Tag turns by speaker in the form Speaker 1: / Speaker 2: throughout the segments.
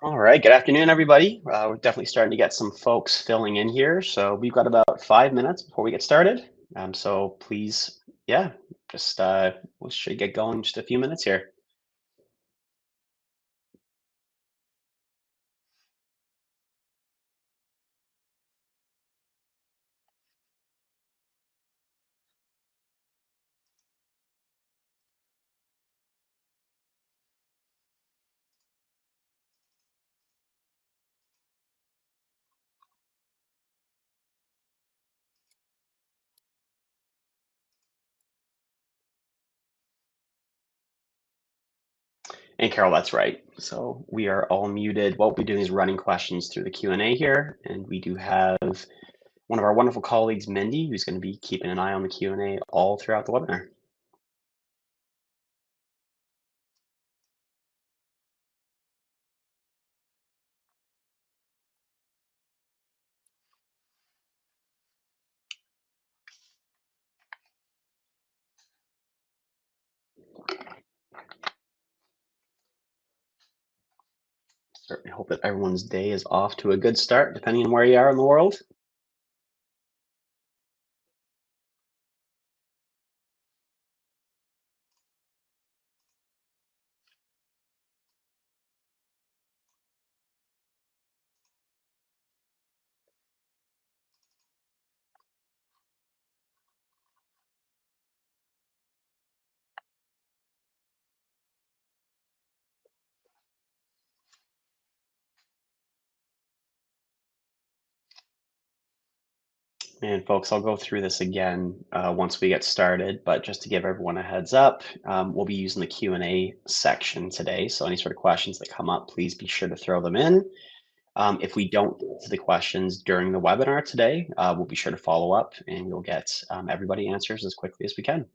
Speaker 1: All right, good afternoon, everybody. We're definitely starting to get some folks filling in here. So we've got about 5 minutes before we get started. So please, yeah, just we should get going in just a few minutes here. And Carol, that's right. So we are all muted. What we're doing is running questions through the Q&A here, and we do have one of our wonderful colleagues, Mindy, who's going to be keeping an eye on the Q&A all throughout the webinar. Certainly hope that everyone's day is off to a good start, depending on where you are in the world. And folks, I'll go through this again once we get started, but just to give everyone a heads up, we'll be using the Q&A section today. So any sort of questions that come up, please be sure to throw them in. If we don't get to the questions during the webinar today, we'll be sure to follow up and we'll get everybody answers as quickly as we can.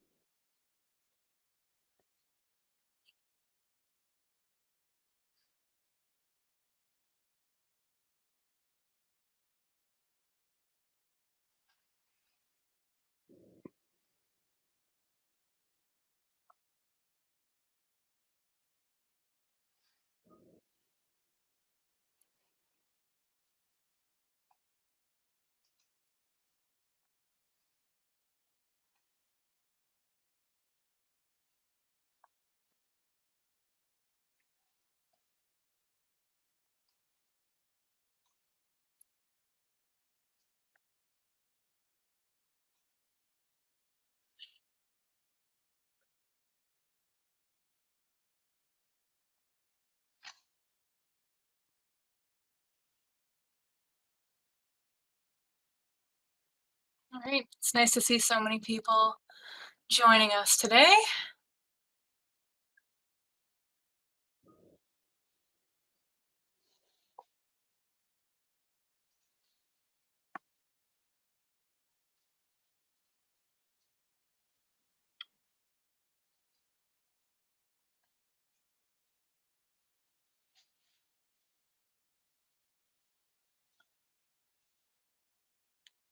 Speaker 2: All right, it's nice to see so many people joining us today.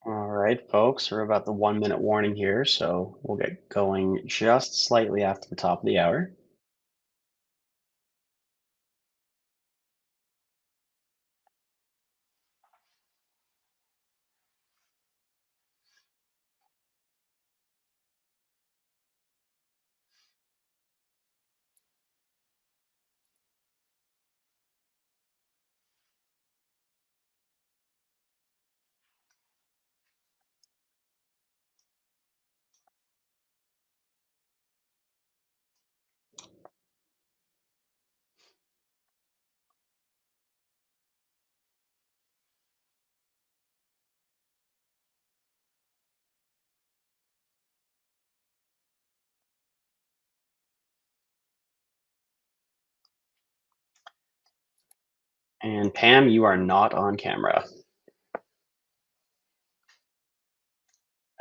Speaker 1: All right, folks, we're about the 1 minute warning here, so we'll get going just slightly after the top of the hour. And Pam, you are not on camera.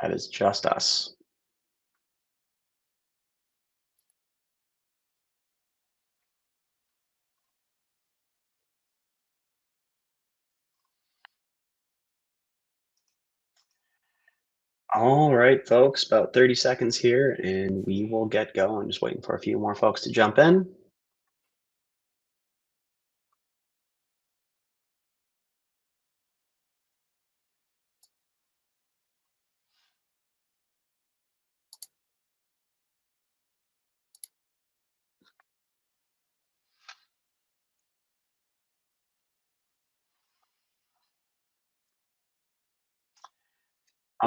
Speaker 1: That is just us. All right, folks, about 30 seconds here and we will get going. Just waiting for a few more folks to jump in.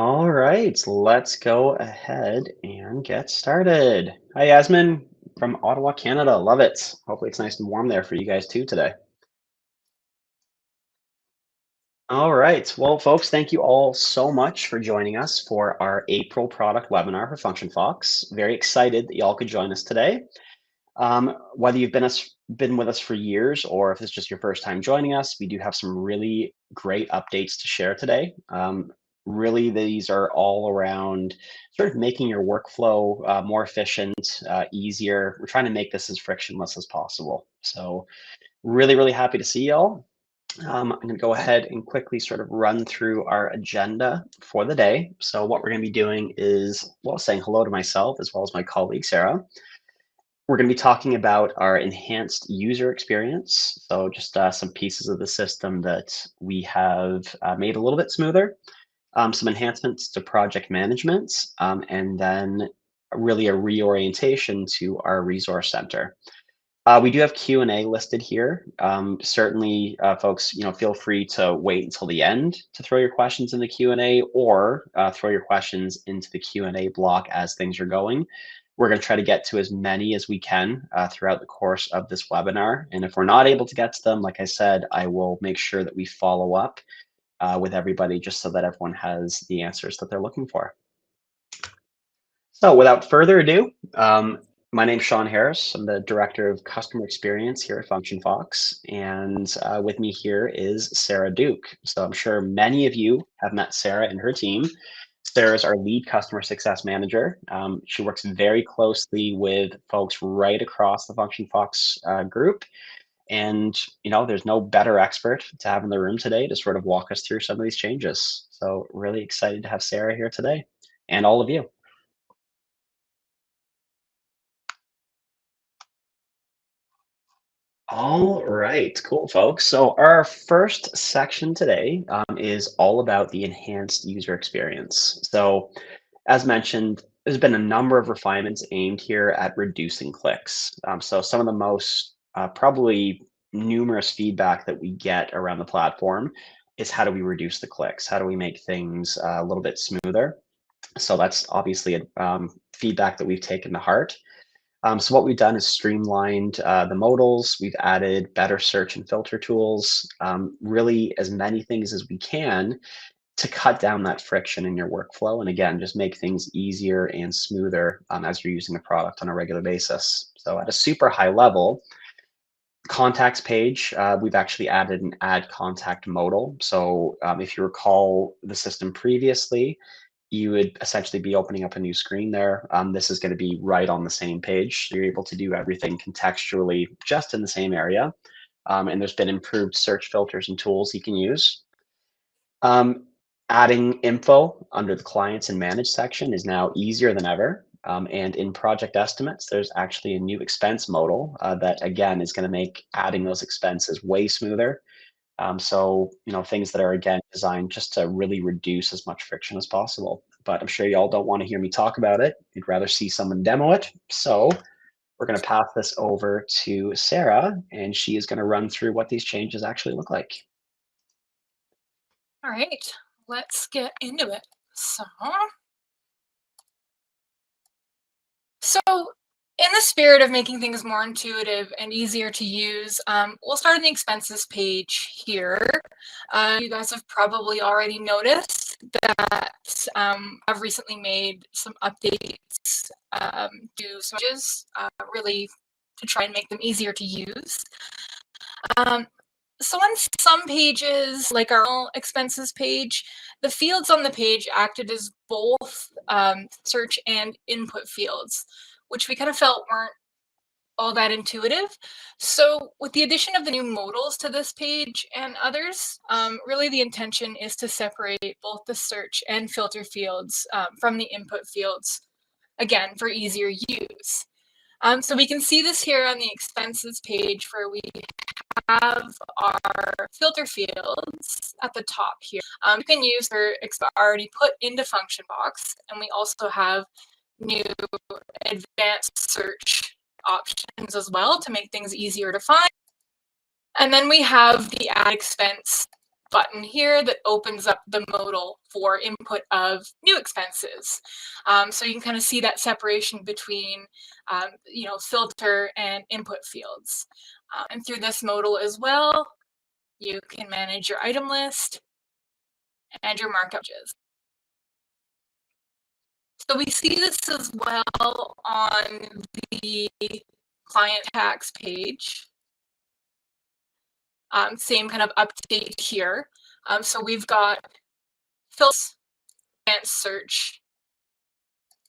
Speaker 1: All right, let's go ahead and get started. Hi, Yasmin from Ottawa, Canada. Love it. Hopefully, it's nice and warm there for you guys too today. All right. Well, folks, thank you all so much for joining us for our April product webinar for FunctionFox. Very excited that y'all could join us today. Whether you've been with us for years or if it's just your first time joining us, we do have some really great updates to share today. Really, these are all around sort of making your workflow more efficient, easier. We're trying to make this as frictionless as possible. So, really, really happy to see y'all. I'm going to go ahead and quickly sort of run through our agenda for the day. So, what we're going to be doing is, well, saying hello to myself as well as my colleague, Sarah. We're going to be talking about our enhanced user experience. So just some pieces of the system that we have made a little bit smoother, some enhancements to project management, and then really a reorientation to our resource center. We do have Q&A listed here. Certainly, folks, feel free to wait until the end to throw your questions in the Q&A or throw your questions into the Q&A block as things are going. We're going to try to get to as many as we can throughout the course of this webinar. And if we're not able to get to them, like I said, I will make sure that we follow up with everybody just so that everyone has the answers that they're looking for. So without further ado, my name's Sean Harris. I'm the Director of Customer Experience here at FunctionFox. And with me here is Sarah Duke. So I'm sure many of you have met Sarah and her team. Sarah's our lead customer success manager. She works very closely with folks right across the FunctionFox group. And, there's no better expert to have in the room today to sort of walk us through some of these changes. So really excited to have Sarah here today and all of you. All right, cool, folks. So our first section today is all about the enhanced user experience. So as mentioned, there's been a number of refinements aimed here at reducing clicks. So some of the most probably numerous feedback that we get around the platform is how do we reduce the clicks? How do we make things a little bit smoother? So that's obviously a feedback that we've taken to heart. So what we've done is streamlined the modals. We've added better search and filter tools, really as many things as we can to cut down that friction in your workflow. And again, just make things easier and smoother as you're using the product on a regular basis. So at a super high level, contacts page, we've actually added an add contact modal. So if you recall the system previously, you would essentially be opening up a new screen there. This is going to be right on the same page. So you're able to do everything contextually just in the same area. And there's been improved search filters and tools you can use. Adding info under the clients and manage section is now easier than ever. And in project estimates, there's actually a new expense modal that again is going to make adding those expenses way smoother. So, things that are again designed just to really reduce as much friction as possible. But I'm sure y'all don't want to hear me talk about it. You'd rather see someone demo it. So we're going to pass this over to Sarah, and she is going to run through what these changes actually look like.
Speaker 2: All right, let's get into it. So in the spirit of making things more intuitive and easier to use, we'll start on the expenses page here. You guys have probably already noticed that I've recently made some updates to some pages, really to try and make them easier to use. So on some pages, like our own expenses page, the fields on the page acted as both search and input fields, which we kind of felt weren't all that intuitive. So with the addition of the new modals to this page and others, really the intention is to separate both the search and filter fields from the input fields, again, for easier use. So we can see this here on the expenses page where we have our filter fields at the top here. You can use for already put into FunctionFox, and we also have new advanced search options as well to make things easier to find. And then we have the add expense button here that opens up the modal for input of new expenses. So you can kind of see that separation between, filter and input fields. And through this modal as well, you can manage your item list and your markups. So we see this as well on the client tax page. Same kind of update here. So we've got filters, advanced search,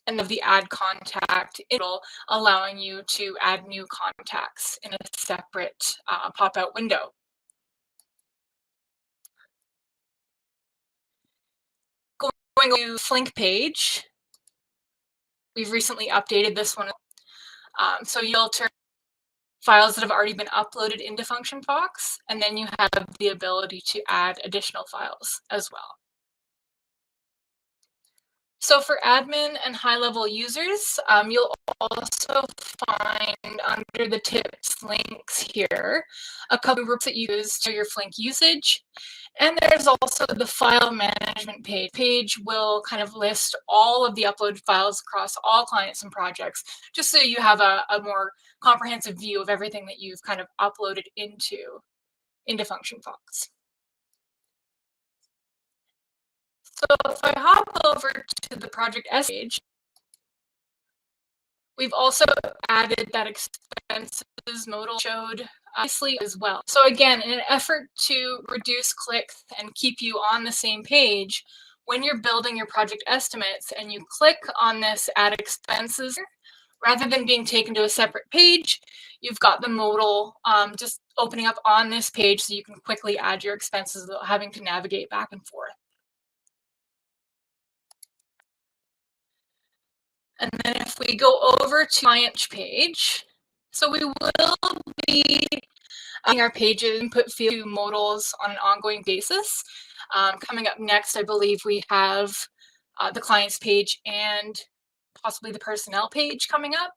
Speaker 2: and the add contact, it'll allowing you to add new contacts in a separate pop-out window. Going to Flink page, we've recently updated this one. So you'll turn files that have already been uploaded into FunctionFox, and then you have the ability to add additional files as well. So for admin and high-level users, you'll also find under the tips links here a couple of groups that you use to your Flink usage. And there's also the file management page. Page will kind of list all of the uploaded files across all clients and projects, just so you have a more comprehensive view of everything that you've kind of uploaded into FunctionFox. So if I hop over to the project S page, we've also added that expenses modal showed nicely as well. So again, in an effort to reduce clicks and keep you on the same page, when you're building your project estimates and you click on this add expenses, rather than being taken to a separate page, you've got the modal just opening up on this page so you can quickly add your expenses without having to navigate back and forth. And then if we go over to client page, so we will be adding our pages input field to modals on an ongoing basis. Coming up next, I believe we have the clients page and possibly the personnel page coming up.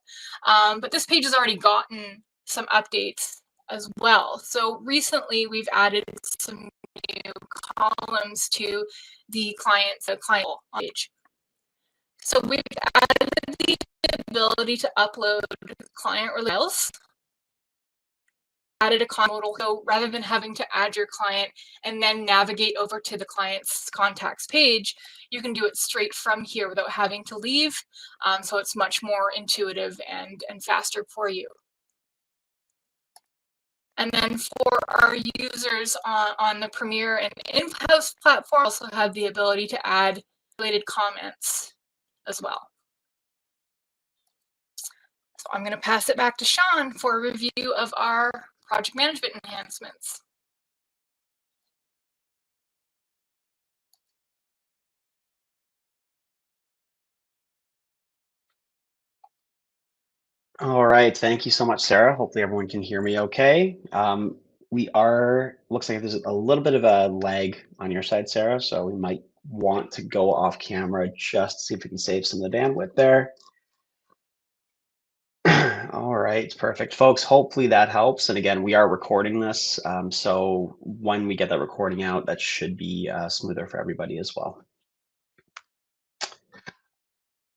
Speaker 2: But this page has already gotten some updates as well. So recently we've added some new columns to the client page. So we've added the ability to upload client files, added a modal. So rather than having to add your client and then navigate over to the client's contacts page, you can do it straight from here without having to leave. So it's much more intuitive and faster for you. And then for our users on the Premiere and in-house platform, also have the ability to add related comments as well. So I'm going to pass it back to Sean for a review of our project management enhancements.
Speaker 1: All right, thank you so much, Sarah. Hopefully everyone can hear me okay. Looks like there's a little bit of a lag on your side, Sarah, so we might want to go off camera just to see if we can save some of the bandwidth there. All right, perfect. Folks, hopefully that helps. And again, we are recording this, so when we get that recording out, that should be smoother for everybody as well.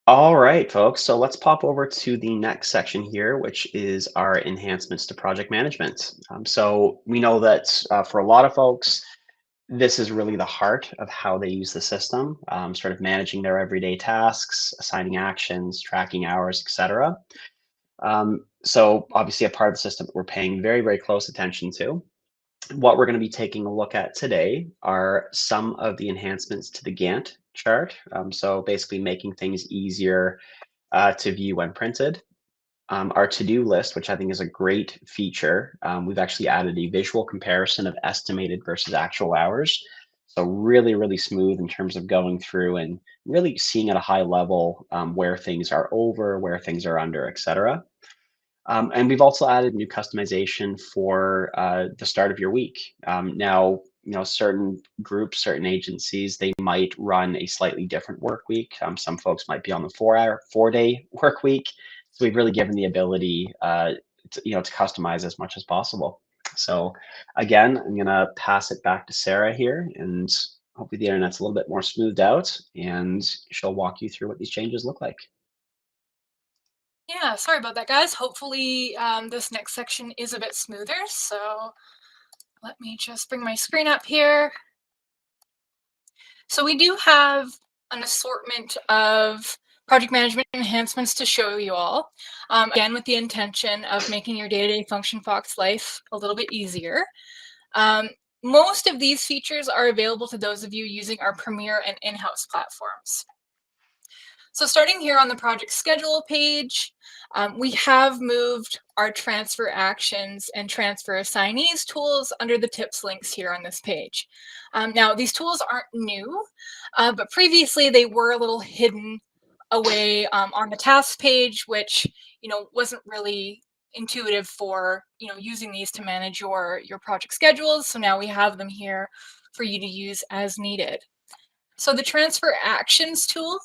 Speaker 1: All right, folks, so let's pop over to the next section here, which is our enhancements to project management. So we know that for a lot of folks, this is really the heart of how they use the system, sort of managing their everyday tasks, assigning actions, tracking hours, etc. So obviously a part of the system that we're paying very, very close attention to. What we're going to be taking a look at today are some of the enhancements to the Gantt chart. So basically making things easier to view when printed. Our to-do list, which I think is a great feature, we've actually added a visual comparison of estimated versus actual hours. So really, really smooth in terms of going through and really seeing at a high level where things are over, where things are under, etc. And we've also added new customization for the start of your week. Now, certain groups, certain agencies, they might run a slightly different work week. Some folks might be on the 4-day work week. So we've really given the ability, to customize as much as possible. So again, I'm gonna pass it back to Sarah here, and hopefully the internet's a little bit more smoothed out, and she'll walk you through what these changes look like.
Speaker 2: Yeah, sorry about that, guys. Hopefully this next section is a bit smoother. So let me just bring my screen up here. So we do have an assortment of project management enhancements to show you all, again, with the intention of making your day-to-day FunctionFox life a little bit easier. Um, most of these features are available to those of you using our Premier and in-house platforms. So starting here on the project schedule page, we have moved our transfer actions and transfer assignees tools under the tips links here on this page. Now, these tools aren't new, but previously they were a little hidden away on the tasks page, which wasn't really intuitive for using these to manage your project schedules. So now we have them here for you to use as needed. So the transfer actions tool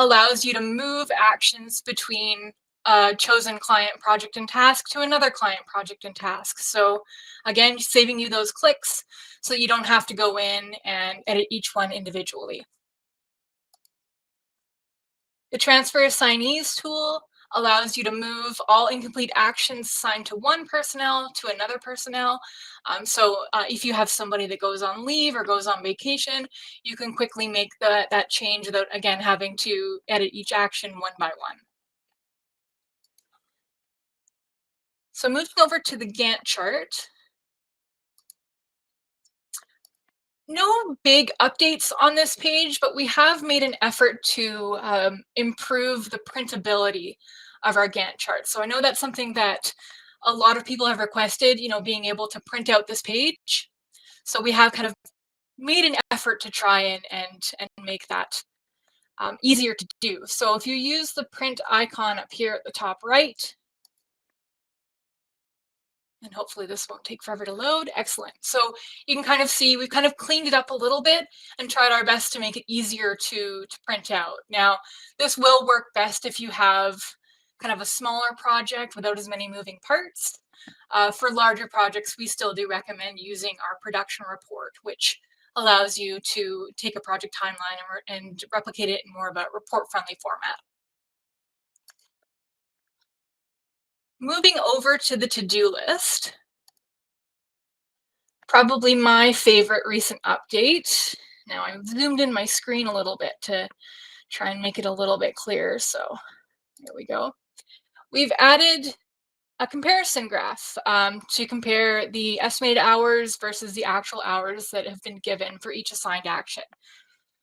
Speaker 2: allows you to move actions between a chosen client project and task to another client project and task. So again, saving you those clicks so you don't have to go in and edit each one individually. The transfer assignees tool allows you to move all incomplete actions assigned to one personnel to another personnel. So if you have somebody that goes on leave or goes on vacation, you can quickly make that change without, again, having to edit each action one by one. So moving over to the Gantt chart, no big updates on this page, but we have made an effort to improve the printability of our Gantt chart. So I know that's something that a lot of people have requested, being able to print out this page. So we have kind of made an effort to try and make that easier to do. So if you use the print icon up here at the top right, and hopefully this won't take forever to load. Excellent. So you can kind of see we've kind of cleaned it up a little bit and tried our best to make it easier to print out. Now, this will work best if you have kind of a smaller project without as many moving parts. For larger projects, we still do recommend using our production report, which allows you to take a project timeline and replicate it in more of a report-friendly format. Moving over to the to-do list, probably my favorite recent update. Now I've zoomed in my screen a little bit to try and make it a little bit clearer. So here we go. We've added a comparison graph to compare the estimated hours versus the actual hours that have been given for each assigned action.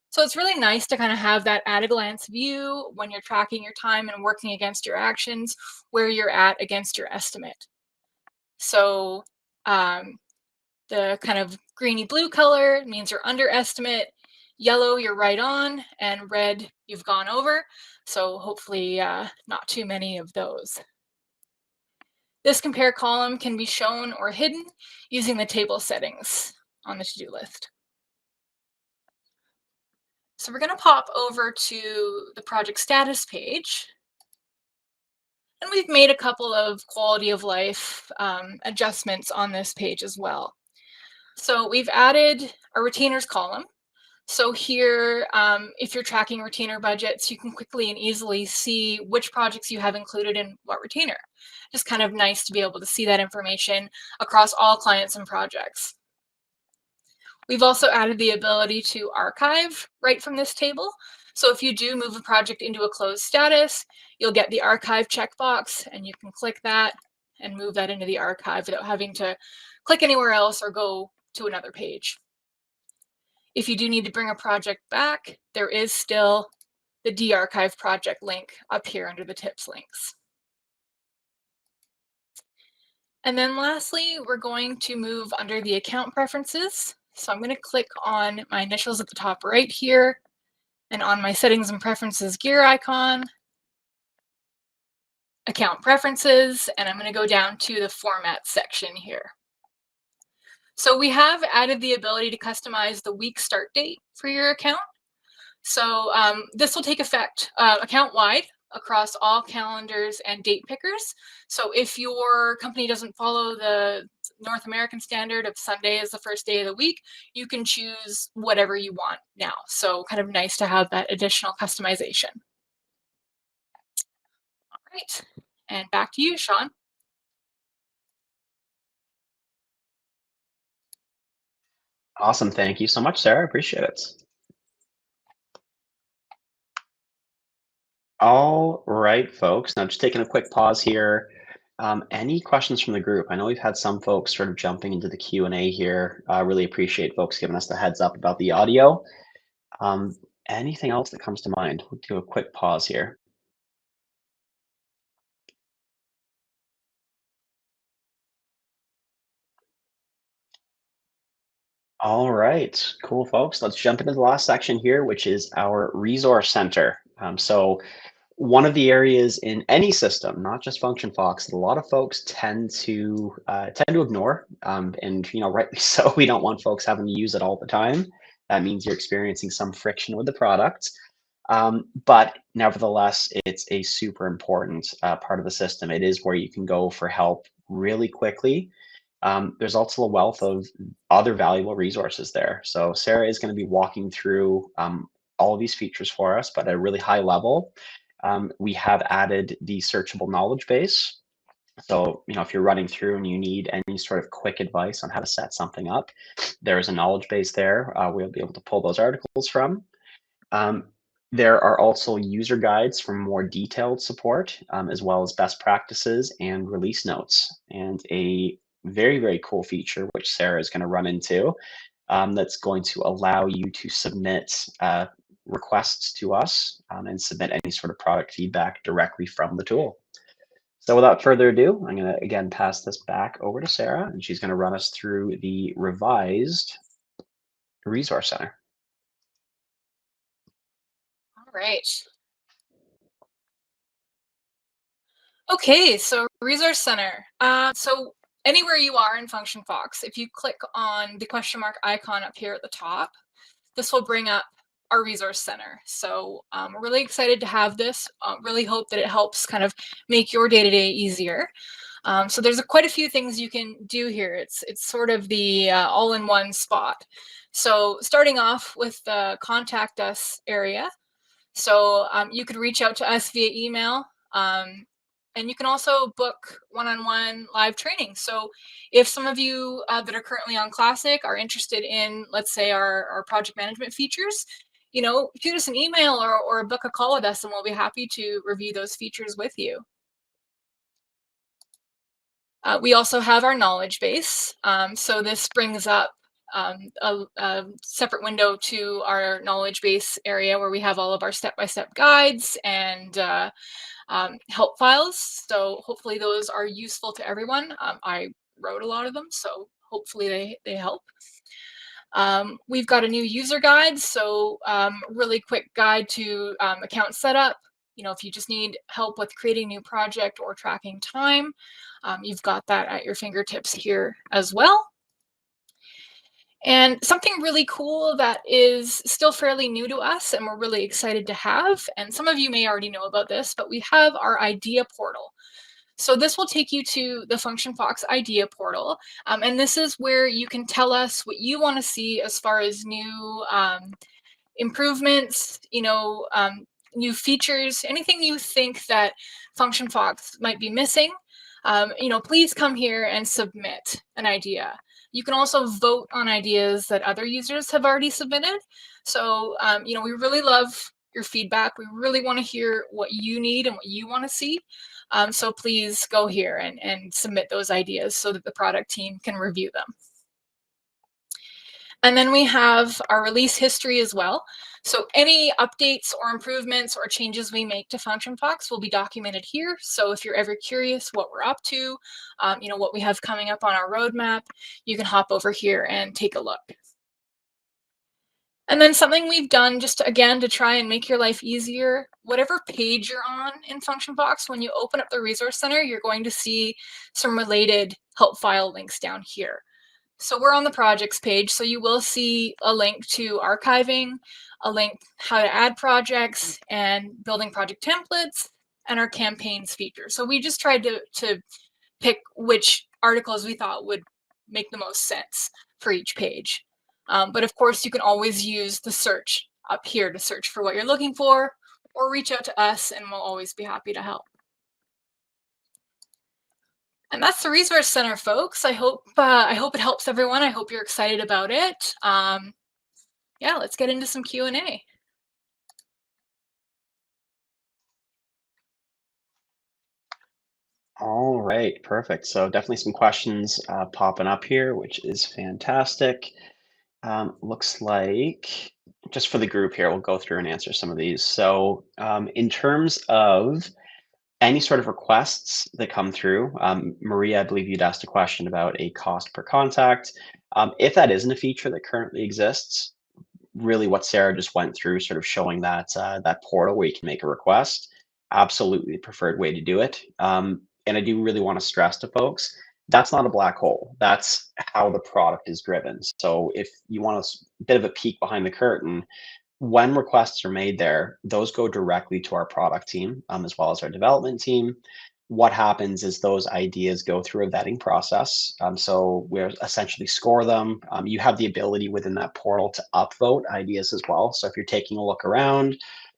Speaker 2: So it's really nice to kind of have that at a glance view when you're tracking your time and working against your actions, where you're at against your estimate. So the kind of greeny blue color means you're under estimate, yellow you're right on, and red you've gone over. So hopefully not too many of those. This compare column can be shown or hidden using the table settings on the to-do list. So we're going to pop over to the project status page. And we've made a couple of quality of life adjustments on this page as well. So we've added a retainers column. So here, if you're tracking retainer budgets, you can quickly and easily see which projects you have included in what retainer. Just kind of nice to be able to see that information across all clients and projects. We've also added the ability to archive right from this table. So if you do move a project into a closed status, you'll get the archive checkbox, and you can click that and move that into the archive without having to click anywhere else or go to another page. If you do need to bring a project back, there is still the de-archive project link up here under the tips links. And then lastly, we're going to move under the account preferences. So I'm going to click on my initials at the top right here, and on my settings and preferences gear icon, account preferences, and I'm going to go down to the format section here. So we have added the ability to customize the week start date for your account. So this will take effect account-wide across all calendars and date pickers. So if your company doesn't follow the North American standard of Sunday is the first day of the week, you can choose whatever you want now. So kind of nice to have that additional customization. All right. And back to you, Sean.
Speaker 1: Awesome. Thank you so much, Sarah. I appreciate it. All right, folks. Now, just taking a quick pause here. Any questions from the group? I know we've had some folks sort of jumping into the Q&A here. I really appreciate folks giving us the heads up about the audio. Um, Anything else that comes to mind? We'll do a quick pause here. All right, cool, folks. Let's jump into the last section here, which is our resource center. So one of the areas in any system, not just FunctionFox, that a lot of folks tend to ignore, and rightly so. We don't want folks having to use it all the time. That means you're experiencing some friction with the product. But nevertheless, it's a super important part of the system. It is where you can go for help really quickly. There's also a wealth of other valuable resources there. So Sarah is going to be walking through all of these features for us, but at a really high level. We have added the searchable knowledge base. So, if you're running through and you need any sort of quick advice on how to set something up, there is a knowledge base there. We'll be able to pull those articles from. There are also user guides for more detailed support, as well as best practices and release notes. And a very, very cool feature, which Sarah is going to run into, that's going to allow you to submit requests to us and submit any sort of product feedback directly from the tool. So without further ado, I'm going to again pass this back over to Sarah, and she's going to run us through the revised resource center.
Speaker 2: All right. Okay, so resource center. So anywhere you are in FunctionFox, if you click on the question mark icon up here at the top, this will bring up our resource center. So we're really excited to have this. Really hope that it helps kind of make your day-to-day easier. So there's quite a few things you can do here. It's sort of the all-in-one spot. So starting off with the contact us area. So you could reach out to us via email. And you can also book one-on-one live training. So if some of you that are currently on Classic are interested in, let's say, our project management features, shoot us an email or book a call with us, and we'll be happy to review those features with you. We also have our knowledge base. So this brings up a separate window to our knowledge base area where we have all of our step-by-step guides and help files. So hopefully those are useful to everyone. I wrote a lot of them, so hopefully they help. We've got a new user guide, so really quick guide to account setup. If you just need help with creating a new project or tracking time, you've got that at your fingertips here as well. And something really cool that is still fairly new to us and we're really excited to have, and some of you may already know about this, but we have our idea portal. So this will take you to the FunctionFox idea portal. And this is where you can tell us what you want to see as far as new improvements, new features, anything you think that FunctionFox might be missing. Please come here and submit an idea. You can also vote on ideas that other users have already submitted. So, we really love your feedback. We really want to hear what you need and what you want to see. So please go here and submit those ideas so that the product team can review them. And then we have our release history as well. So any updates or improvements or changes we make to FunctionFox will be documented here. So if you're ever curious what we're up to, what we have coming up on our roadmap, you can hop over here and take a look. And then something we've done just again to try and make your life easier, whatever page you're on in FunctionFox, when you open up the resource center, you're going to see some related help file links down here. So we're on the projects page, so you will see a link to archiving, a link how to add projects and building project templates, and our campaigns feature. So we just tried to pick which articles we thought would make the most sense for each page. But of course, you can always use the search up here to search for what you're looking for, or reach out to us and we'll always be happy to help. And that's the Resource Center, folks. I hope it helps everyone. I hope you're excited about it. Yeah, let's get into some Q&A.
Speaker 1: All right, perfect. So definitely some questions popping up here, which is fantastic. Looks like just for the group here, we'll go through and answer some of these. So in terms of any sort of requests that come through, Maria, I believe you'd asked a question about a cost per contact. If that isn't a feature that currently exists, really what Sarah just went through, sort of showing that that portal where you can make a request, absolutely the preferred way to do it. And I do really want to stress to folks, that's not a black hole. That's how the product is driven. So if you want a bit of a peek behind the curtain, when requests are made there, those go directly to our product team, as well as our development team. What happens is those ideas go through a vetting process. So we essentially score them. You have the ability within that portal to upvote ideas as well. So if you're taking a look around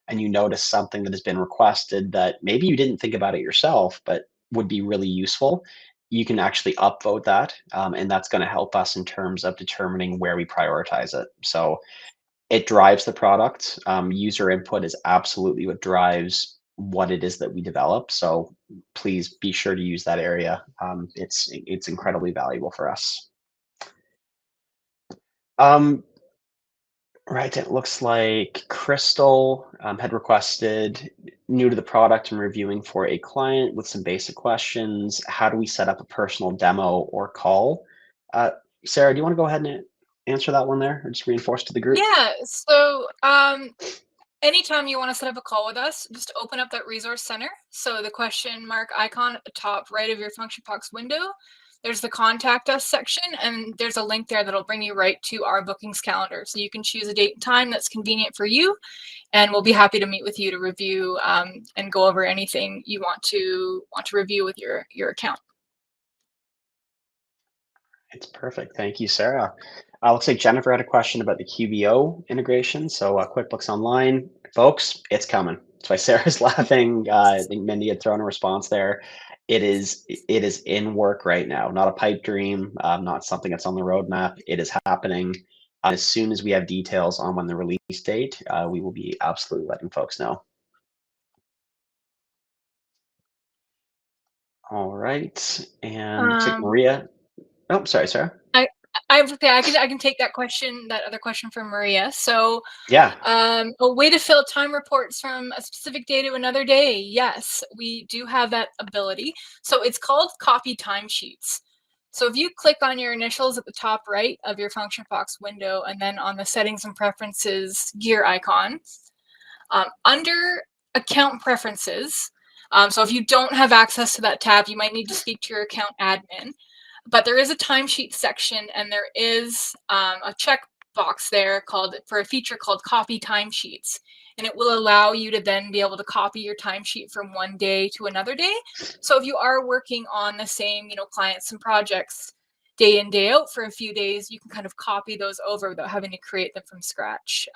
Speaker 1: and you notice something that has been requested that maybe you didn't think about it yourself, but would be really useful, you can actually upvote that. And that's going to help us in terms of determining where we prioritize it. So it drives the product. User input is absolutely what drives what it is that we develop. So please be sure to use that area. It's incredibly valuable for us. Right, it looks like Crystal had requested new to the product and reviewing for a client with some basic questions. How do we set up a personal demo or call? Sarah, do you want to go ahead and answer that one there or just reinforce to the group?
Speaker 2: Yeah, so anytime you want to set up a call with us, just open up that Resource Center. So the question mark icon at the top right of your FunctionFox window, there's the Contact Us section, and there's a link there that'll bring you right to our bookings calendar. So you can choose a date and time that's convenient for you, and we'll be happy to meet with you to review and go over anything you want to review with your account.
Speaker 1: It's perfect. Thank you, Sarah. Looks like Jennifer had a question about the QBO integration. So QuickBooks Online, folks, it's coming. That's why Sarah's laughing. I think Mindy had thrown a response there. It is in work right now. Not a pipe dream. Not something that's on the roadmap. It is happening. As soon as we have details on when the release date, we will be absolutely letting folks know. All right, and looks like Maria. Oh, sorry, Sarah.
Speaker 2: I can take that question, that other question from Maria. So
Speaker 1: yeah,
Speaker 2: a way to fill time reports from a specific day to another day. Yes, we do have that ability. So it's called copy timesheets. So if you click on your initials at the top right of your FunctionFox window, and then on the settings and preferences gear icon, under account preferences, so if you don't have access to that tab, you might need to speak to your account admin. But there is a timesheet section, and there is a checkbox there for a feature called Copy Timesheets, and it will allow you to then be able to copy your timesheet from one day to another day. So if you are working on the same, clients and projects day in, day out for a few days, you can kind of copy those over without having to create them from scratch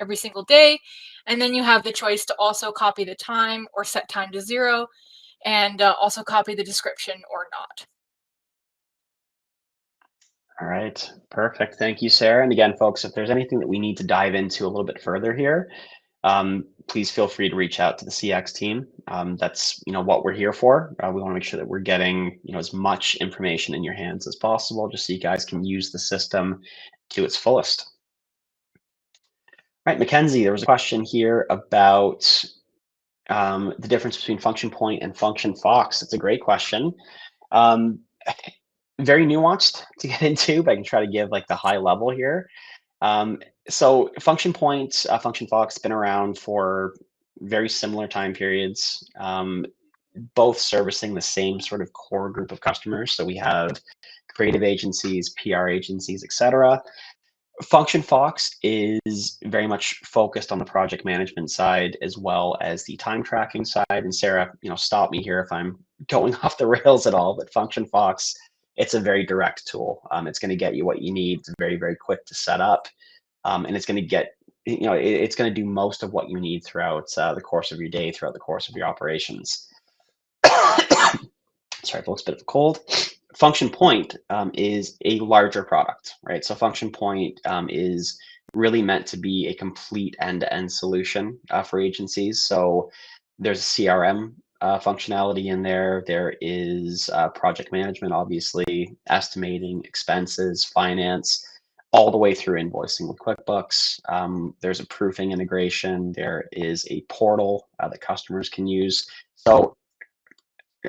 Speaker 2: every single day. And then you have the choice to also copy the time or set time to 0, and also copy the description or not.
Speaker 1: All right, perfect. Thank you, Sarah. And again, folks, if there's anything that we need to dive into a little bit further here, please feel free to reach out to the CX team. That's what we're here for. We want to make sure that we're getting as much information in your hands as possible, just so you guys can use the system to its fullest. All right, Mackenzie, there was a question here about the difference between Function Point and FunctionFox. It's a great question. Very nuanced to get into, but I can try to give like the high level here. So Function Point, FunctionFox been around for very similar time periods, both servicing the same sort of core group of customers. So we have creative agencies, PR agencies, etc. FunctionFox is very much focused on the project management side as well as the time tracking side. And Sarah, stop me here if I'm going off the rails at all, but FunctionFox it's a very direct tool. It's going to get you what you need. It's very, very quick to set up, and it's going to get, it's going to do most of what you need throughout the course of your day, throughout the course of your operations. Sorry, folks, bit of a cold. Function Point is a larger product, right? So Function Point is really meant to be a complete end-to-end solution for agencies. So there's a CRM functionality in there. There is project management, obviously, estimating, expenses, finance, all the way through invoicing with QuickBooks. There's a proofing integration. There is a portal that customers can use. So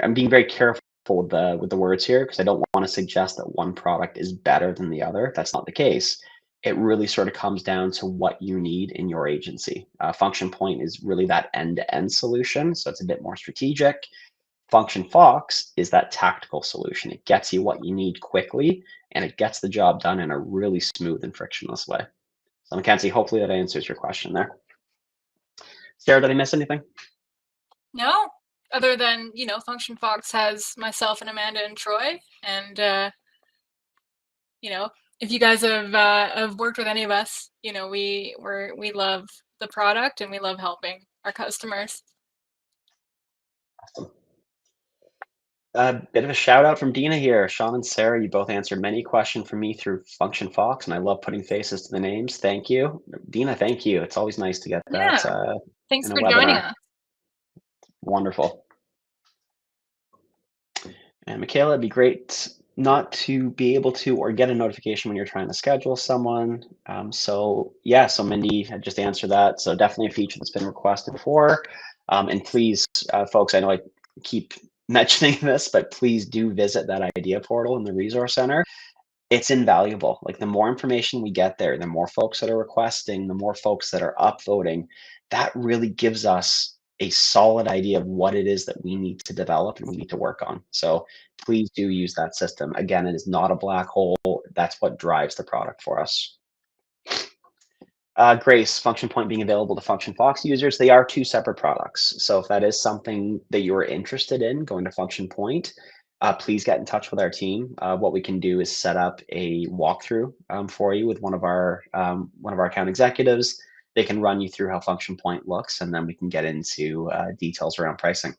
Speaker 1: I'm being very careful with the words here because I don't want to suggest that one product is better than the other. That's not the case. It really sort of comes down to what you need in your agency. Function Point is really that end-to-end solution, so it's a bit more strategic. FunctionFox is that tactical solution. It gets you what you need quickly, and it gets the job done in a really smooth and frictionless way. So Mackenzie, hopefully that answers your question there. Sarah, did I miss anything?
Speaker 2: No, other than, FunctionFox has myself and Amanda and Troy, and if you guys have worked with any of us, we love the product and we love helping our customers.
Speaker 1: Awesome. A bit of a shout out from Dina here. Sean and Sarah, you both answered many questions from me through FunctionFox, and I love putting faces to the names. Thank you. Dina, thank you. It's always nice to get that
Speaker 2: Yeah, thanks
Speaker 1: in a
Speaker 2: for joining
Speaker 1: webinar.
Speaker 2: us.
Speaker 1: Wonderful. And Michaela, it'd be great not to be able to or get a notification when you're trying to schedule someone. So Mindy had just answered that. So definitely a feature that's been requested before. And please, folks, I know I keep mentioning this, but please do visit that idea portal in the resource center. It's invaluable. Like the more information we get there, the more folks that are requesting, the more folks that are upvoting, that really gives us a solid idea of what it is that we need to develop and we need to work on. So please do use that system. Again, it is not a black hole. That's what drives the product for us. Grace, Function Point being available to FunctionFox users, they are two separate products. So if that is something that you are interested in, going to Function Point, please get in touch with our team. What we can do is set up a walkthrough for you with one of our account executives. They can run you through how Function Point looks, and then we can get into details around pricing.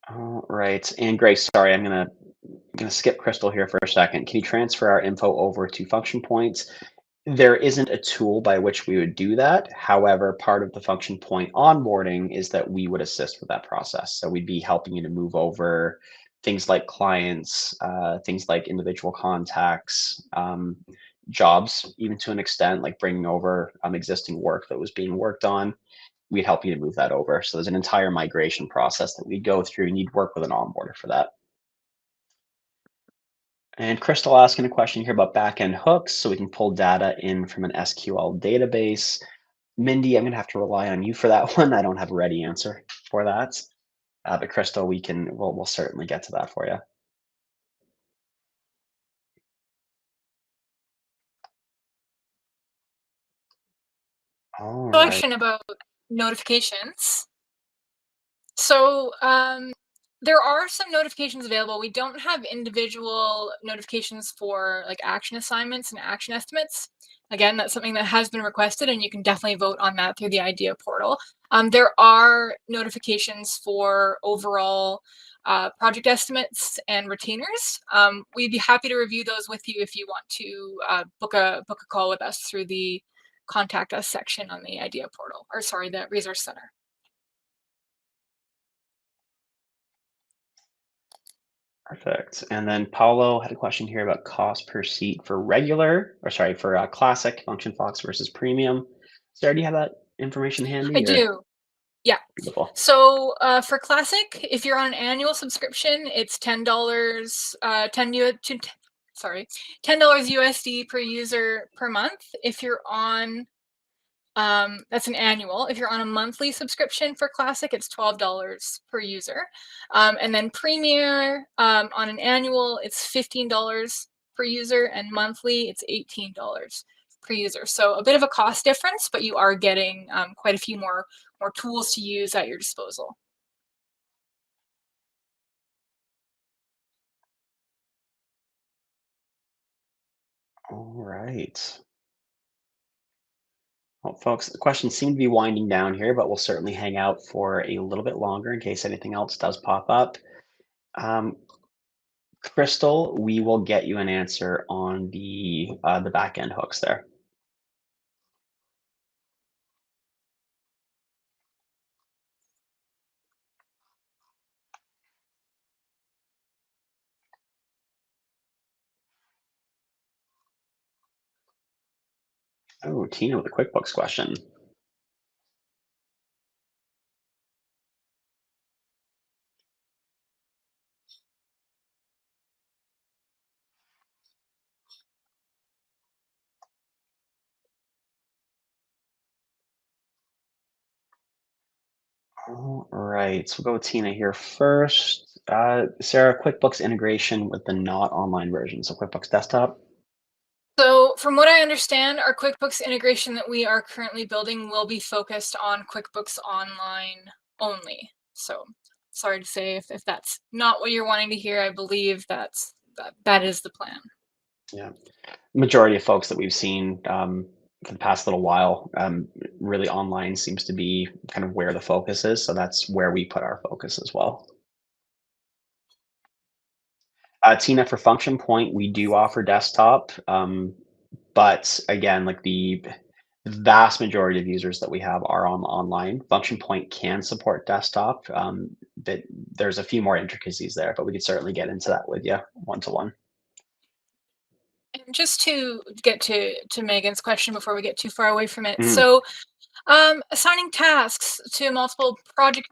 Speaker 1: All right, and Grace, sorry, I'm gonna skip Crystal here for a second. Can you transfer our info over to Function Points? There isn't a tool by which we would do that. However, part of the Function Point onboarding is that we would assist with that process. So we'd be helping you to move over things like clients, things like individual contacts, jobs, even to an extent, like bringing over existing work that was being worked on. We'd help you to move that over. So there's an entire migration process that we'd go through, and you'd work with an onboarder for that. And Crystal asking a question here about backend hooks, so we can pull data in from an SQL database. Mindy, I'm going to have to rely on you for that one. I don't have a ready answer for that. But Crystal, we'll certainly get to that for you. All right.
Speaker 2: Question about notifications. So there are some notifications available. We don't have individual notifications for like action assignments and action estimates. Again, that's something that has been requested, and you can definitely vote on that through the idea portal. There are notifications for overall project estimates and retainers. We'd be happy to review those with you if you want to book a call with us through the contact us section on the idea portal, or sorry, the resource center.
Speaker 1: Perfect. And then Paulo had a question here about cost per seat for classic FunctionFox versus premium. Sarah, do you have that information handy?
Speaker 2: I do. Yeah.
Speaker 1: Beautiful.
Speaker 2: So for Classic, if you're on an annual subscription, it's $10, $10 USD per user per month. If you're on that's an annual. If you're on a monthly subscription for Classic, it's $12 per user. And then Premier on an annual, it's $15 per user, and monthly, it's $18 per user. So a bit of a cost difference, but you are getting quite a few more tools to use at your disposal.
Speaker 1: All right. Well, folks, the questions seem to be winding down here, but we'll certainly hang out for a little bit longer in case anything else does pop up. Um, Crystal, we will get you an answer on the back end hooks there. Oh, Tina with a QuickBooks question. All right, so we'll go with Tina here first. Sarah, QuickBooks integration with the not online version, so QuickBooks Desktop.
Speaker 2: So from what I understand, our QuickBooks integration that we are currently building will be focused on QuickBooks Online only. So sorry to say if that's not what you're wanting to hear. I believe that is the plan.
Speaker 1: Yeah, majority of folks that we've seen for the past little while, really online seems to be kind of where the focus is. So that's where we put our focus as well. Tina, for Function Point, we do offer desktop, but again, like the vast majority of users that we have are on online. Function Point can support desktop, but there's a few more intricacies there, but we could certainly get into that with you one-to-one.
Speaker 2: And just to get to Megan's question before we get too far away from it.
Speaker 1: Mhm.
Speaker 2: So assigning tasks to multiple project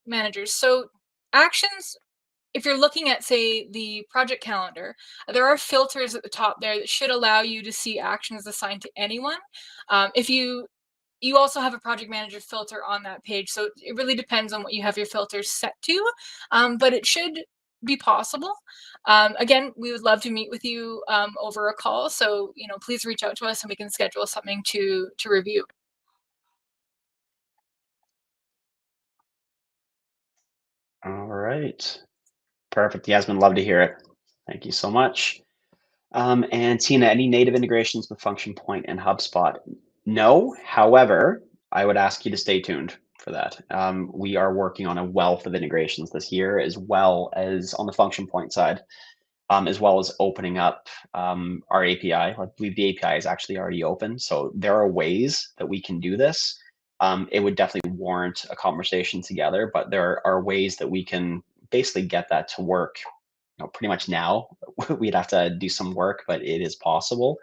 Speaker 2: managers. So actions, if you're looking at, say, the project calendar, there are filters at the top there that should allow you to see actions assigned to anyone. If you also have a project manager filter on that page, so it really depends on what you have your filters set to, but it should be possible. Again, we would love to meet with you over a call, so please reach out to us and we can schedule something to review.
Speaker 1: All right. Perfect. Yasmin, love to hear it. Thank you so much. And Tina, any native integrations with Function Point and HubSpot? No. However, I would ask you to stay tuned for that. We are working on a wealth of integrations this year, as well as on the Function Point side, as well as opening up our API. I believe the API is actually already open. So there are ways that we can do this. It would definitely warrant a conversation together, but there are ways that we can basically get that to work pretty much now. We'd have to do some work, but it is possible.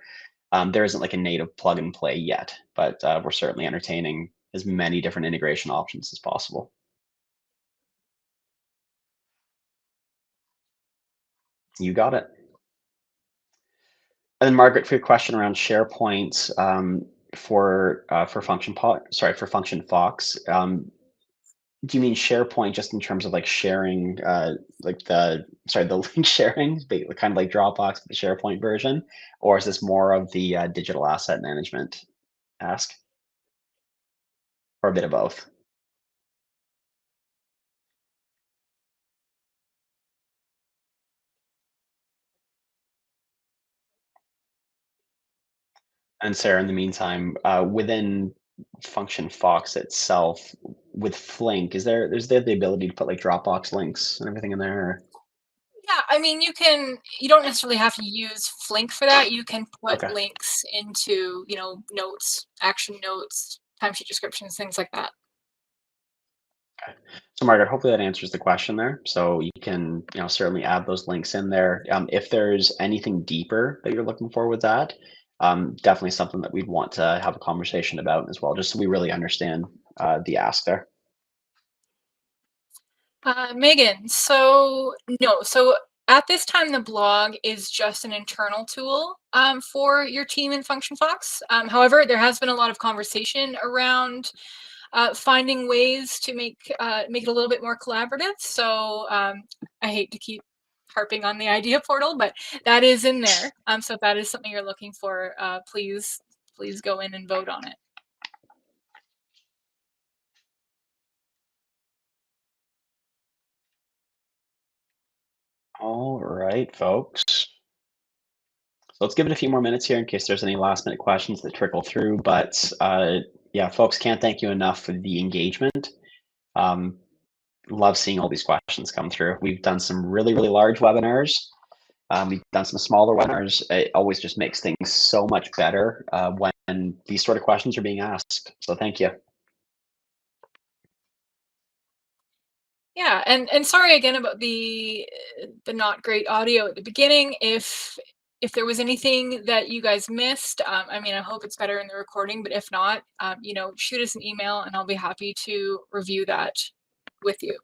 Speaker 1: There isn't like a native plug and play yet, but we're certainly entertaining as many different integration options as possible. You got it. And then Margaret, for your question around SharePoint for for FunctionFox, do you mean SharePoint just in terms of like sharing, like the link sharing, kind of like Dropbox, but the SharePoint version, or is this more of the digital asset management ask, or a bit of both? And Sarah, in the meantime, within FunctionFox itself, with Flink, is there the ability to put like Dropbox links and everything in there?
Speaker 2: Yeah, I mean, you don't necessarily have to use Flink for that. You can put
Speaker 1: Okay.
Speaker 2: links into, notes, action notes, timesheet descriptions, things like that.
Speaker 1: Okay. So Margaret, hopefully that answers the question there. So you can, certainly add those links in there. If there's anything deeper that you're looking for with that, definitely something that we'd want to have a conversation about as well, just so we really understand the ask there.
Speaker 2: Megan, so no, so at this time, the blog is just an internal tool for your team in FunctionFox. However, there has been a lot of conversation around finding ways to make it a little bit more collaborative. So I hate to keep harping on the idea portal, but that is in there. So if that is something you're looking for, please go in and vote on it.
Speaker 1: All right, folks. So let's give it a few more minutes here in case there's any last minute questions that trickle through. But yeah, folks, can't thank you enough for the engagement. Um, love seeing all these questions come through. We've done some really, really large webinars. We've done some smaller webinars. It always just makes things so much better when these sort of questions are being asked. So thank you.
Speaker 2: Yeah, and sorry again about the not great audio at the beginning. If there was anything that you guys missed, I mean, I hope it's better in the recording. But if not, you know, shoot us an email, and I'll be happy to review that with you.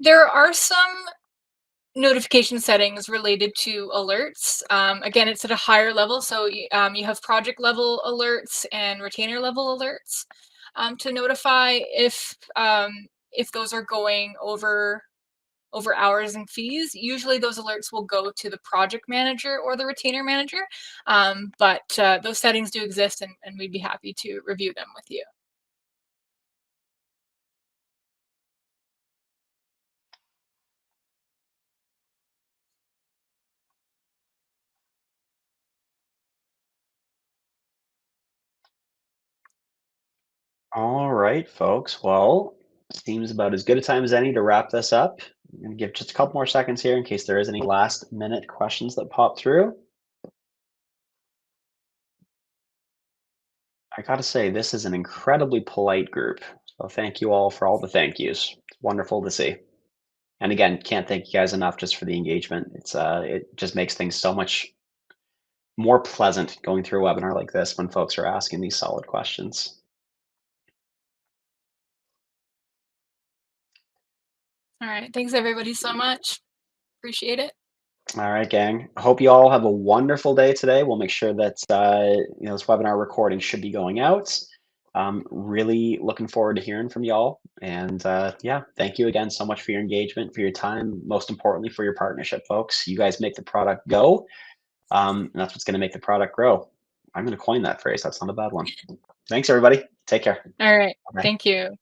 Speaker 2: There are some notification settings related to alerts. Again, it's at a higher level, so you have project level alerts and retainer level alerts to notify if those are going over hours and fees. Usually those alerts will go to the project manager or the retainer manager, but those settings do exist, and we'd be happy to review them with you.
Speaker 1: All right, folks. Well, seems about as good a time as any to wrap this up. I'm going to give just a couple more seconds here in case there is any last minute questions that pop through. I got to say, this is an incredibly polite group. So thank you all for all the thank yous. It's wonderful to see. And again, can't thank you guys enough just for the engagement. It just makes things so much more pleasant going through a webinar like this when folks are asking these solid questions.
Speaker 2: All right, thanks everybody so much. Appreciate it.
Speaker 1: All right, gang. I hope you all have a wonderful day today. We'll make sure that this webinar recording should be going out. Really looking forward to hearing from y'all. And yeah, thank you again so much for your engagement, for your time, most importantly for your partnership, folks. You guys make the product go, and that's what's going to make the product grow. I'm going to coin that phrase. That's not a bad one. Thanks, everybody. Take care.
Speaker 2: All right,
Speaker 1: Bye.
Speaker 2: thank you.